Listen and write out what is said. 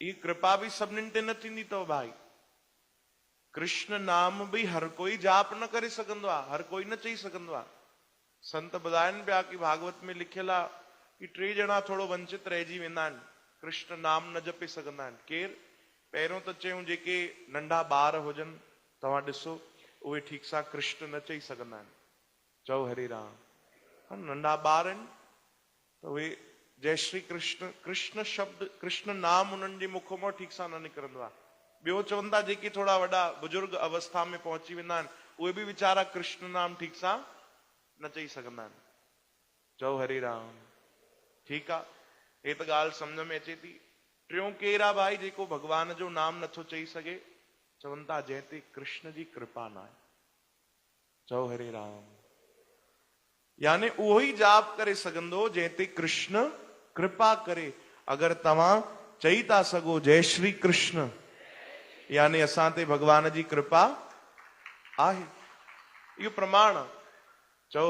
ये कृपा भी सभिनीनि ते न थींदी अथव भाई। कृष्ण नाम भी हर कोई जाप न करे सघंदो आहे, हर कोई न चई सघंदो आहे। संत ॿुधाइनि पिया कि भागवत में लिखियल आहे कि 3 ॼणा थोरो वंचित रहिजी वेंदा आहिनि, कृष्ण नाम न जपे सघंदा आहिनि। केरु? पहिरियों त चयूं जेके नंढा ॿार हुजनि, तव्हां ॾिसो उहे ठीक सां कृष्ण न चई सघंदा आहिनि। चओ हरे राम। नंढा ॿार आहिनि त उहे जय श्री कृष्ण, कृष्ण शब्द, कृष्ण नाम उन्हनि जे मुख मां ठीक सां न निकिरंदो आहे। ॿियो चवनि था जेके थोड़ा वॾा बुजुर्ग अवस्था में पहुची वेंदा आहिनि, उहे बि वीचारा कृष्ण नाम ठीक सां न चई सघंदा आहिनि। चओ हरे राम। ठीक आहे, हे त ॻाल्हि सम्झ में अचे थी। टियों केरु आहे भाई जेको भगवान जो नाम नथो चई सघे? चवनि था जंहिं ते कृष्ण जी कृपा न आहे। चओ हरे राम। यानी उहो ई जाप करे सघंदो जंहिं ते कृष्ण कृपा करे। अगर तव्हां चई था सघो जय श्री कृष्ण, यानी असां ते भगवान जी कृपा आहे, इहो प्रमाण। चओ